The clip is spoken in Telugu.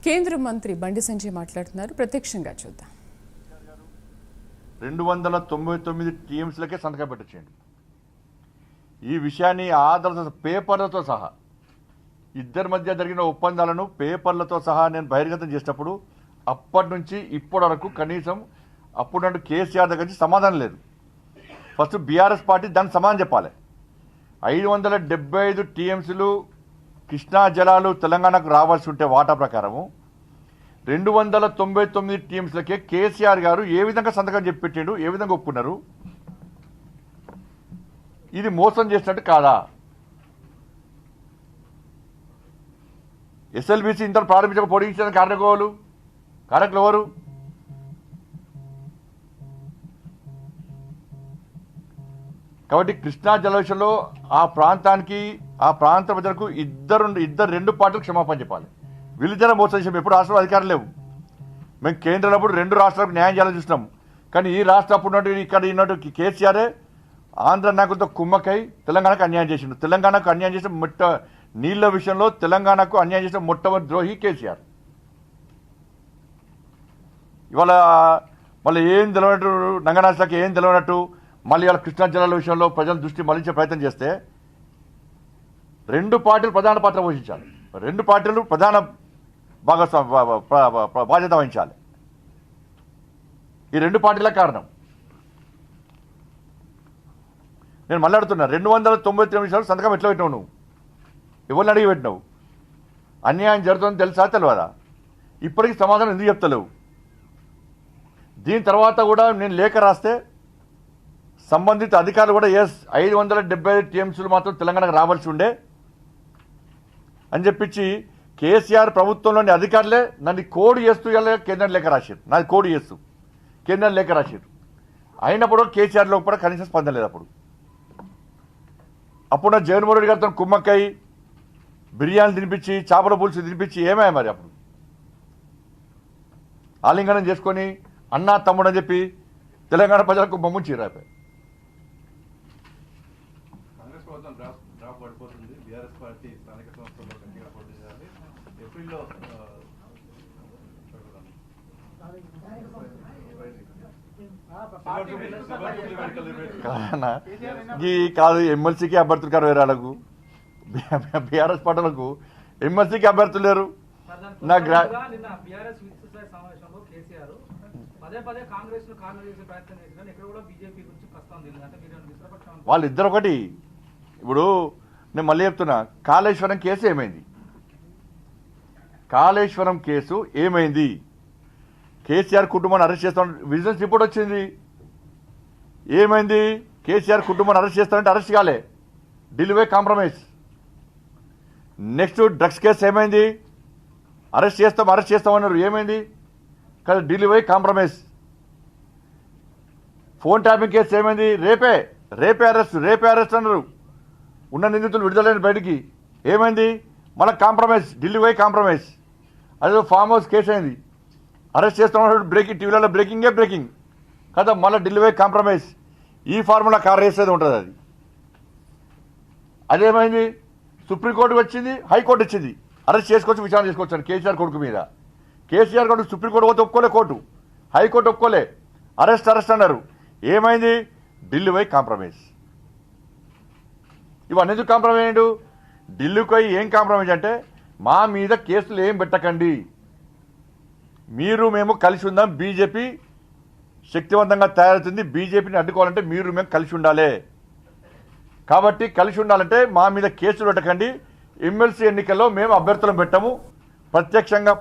కేంద్ర మంత్రి బండి సంజయ్ మాట్లాడుతున్నారు, ప్రత్యక్షంగా చూద్దాం. 299 టీఎంసీలకే సంతకం పెట్టొచ్చేయండి. ఈ విషయాన్ని ఆధారాలతో పేపర్లతో సహా ఇద్దరి మధ్య జరిగిన ఒప్పందాలను పేపర్లతో సహా నేను బహిర్గతం చేసినప్పుడు అప్పటి నుంచి ఇప్పటి వరకు కనీసం అప్పుడు కేసీఆర్ దగ్గర నుంచి సమాధానం లేదు. ఫస్ట్ బీఆర్ఎస్ పార్టీ దానికి సమాధానం చెప్పాలి. 575 టీఎంసీలు కృష్ణా జలాలు తెలంగాణకు రావాల్సి ఉంటే వాటా ప్రకారము 299 టీఎంసీలకే కేసీఆర్ గారు ఏ విధంగా సంతకం చెప్పి పెట్టిండు, ఏ విధంగా ఒప్పుకున్నారు? ఇది మోసం చేసినట్టు కాదా? ఎస్ఎల్బీసీ ఇంత ప్రారంభించక పొడిగించిన కారకులు ఎవరు? కాబట్టి కృష్ణా జల విషయంలో ఆ ప్రాంతానికి ఆ ప్రాంత ప్రజలకు ఇద్దరు రెండు పార్టీలు క్షమాపణ చెప్పాలి. వీళ్ళిద్దరే మోసం చేసాం. ఎప్పుడు రాష్ట్రంలో అధికారం లేవు. మేము కేంద్రంలో అప్పుడు 2 రాష్ట్రాలకు న్యాయం చేయాలని చూసినాం. కానీ ఈ రాష్ట్రం అప్పుడు ఇక్కడ ఉన్నట్టు కేసీఆరే ఆంధ్ర నాయకులతో కుమ్మకై తెలంగాణకు అన్యాయం చేసిండు. తెలంగాణకు అన్యాయం చేసిన నీళ్ల విషయంలో తెలంగాణకు అన్యాయం చేసిన మొట్టమొదటి ద్రోహి కేసీఆర్. ఇవాళ మళ్ళీ ఏం తెలియనట్టు నంగనాశకి ఏం తెలియనట్టు మళ్ళీ ఇవాళ కృష్ణా జలాల విషయంలో ప్రజల దృష్టి మళ్లించే ప్రయత్నం చేస్తే 2 పార్టీలు ప్రధాన పాత్ర పోషించాలి. 2 పార్టీలు ప్రధాన బాధ్యత వహించాలి. ఈ 2 పార్టీల కారణం. నేను మళ్ళీ అడుగుతున్నా, 299 నిమిషాలు సంతకం ఎట్లా పెట్టినావు? నువ్వు ఎవరిని అడిగి పెట్టినావు? అన్యాయం జరుగుతుందని తెలుసా తెలియదా? ఇప్పటికీ సమాధానం ఎందుకు చెప్తలేవు? దీని తర్వాత కూడా నేను లేఖ రాస్తే సంబంధిత అధికారులు కూడా 575 టీఎంసీలు మాత్రం తెలంగాణకు రావాల్సి ఉండే అని చెప్పించి కేసీఆర్ ప్రభుత్వంలోని అధికారులే నన్ను కోడ్ చేస్తూ కేంద్రం లేఖ రాశారు. నాది కోడ్ చేస్తూ కేంద్రం లేఖ రాశారు. అయినప్పుడు కేసీఆర్లో కూడా కనీసం స్పందన లేదు. అప్పుడు జగన్మోహన్ రెడ్డి గారితో కుమ్మక్కై బిర్యానీ తినిపించి చేపల పులుసు తినిపించి ఏమయ్యా మరి అప్పుడు ఆలింగనం చేసుకొని అన్నా తమ్ముడు అని చెప్పి తెలంగాణ ప్రజలకు బొమ్ముంచి రాపాయి. కాదు ఎమ్మెల్సీకి అభ్యర్థులు కారు వేరే వాళ్ళకు బీఆర్ఎస్ పార్టీలకు ఎమ్మెల్సీకి అభ్యర్థులు లేరు. వాళ్ళిద్దరు ఒకటి. ఇప్పుడు నేను మళ్ళీ చెప్తున్నా, కాళేశ్వరం కేసు ఏమైంది? కాళేశ్వరం కేసు ఏమైంది? కేసీఆర్ కుటుంబాన్ని అరెస్ట్ చేస్తామని విజిలెన్స్ రిపోర్ట్ వచ్చింది. ఏమైంది? కేసీఆర్ కుటుంబాన్ని అరెస్ట్ చేస్తామంటే అరెస్ట్ కాలే, Delhi compromise. Next drugs case ఏమైంది? అరెస్ట్ చేస్తామన్నారు. ఏమైంది? కదా Delhi compromise. Phone tapping case ఏమైంది? రేపే అరెస్ట్ అన్నారు. ఉన్న నిందితులు విడుదలైన బయటికి. ఏమైంది? మళ్ళీ కాంప్రమైజ్, ఢిల్లీ కాంప్రమైజ్. అదే ఫామ్ హౌస్ కేసు అయింది. అరెస్ట్ చేస్తామన్నారు. టీవీలలో బ్రేకింగ్ కదా, మళ్ళీ ఢిల్లీ కాంప్రమైజ్. ఈ ఫార్ములా కార్ వేసేది ఉంటుంది. అది అదేమైంది? సుప్రీంకోర్టుకు వచ్చింది, హైకోర్టు వచ్చింది. అరెస్ట్ చేసుకోవచ్చు, విచారణ చేసుకోవచ్చు కేసీఆర్ కొడుకు మీద. కేసీఆర్ కొడుకు సుప్రీంకోర్టు పోతే ఒప్పుకోలే, కోర్టు హైకోర్టు ఒప్పుకోలే, అరెస్ట్ అన్నారు. ఏమైంది? ఢిల్లీ కాంప్రమైజ్. ఇవన్నీ ఎందుకు కాంప్రమైజ్ అయ్యాడు? ఢిల్లీకి పోయి ఏం కాంప్రమైజ్ అంటే, మా మీద కేసులు ఏం పెట్టకండి, మేము కలిసి ఉందాం, బీజేపీ శక్తివంతంగా తయారవుతుంది, బీజేపీని అడ్డుకోవాలంటే మేము కలిసి ఉండాలి. కాబట్టి కలిసి ఉండాలంటే మా మీద కేసులు పెట్టకండి, ఎమ్మెల్సీ ఎన్నికల్లో మేము అభ్యర్థులను పెట్టము, ప్రత్యక్షంగా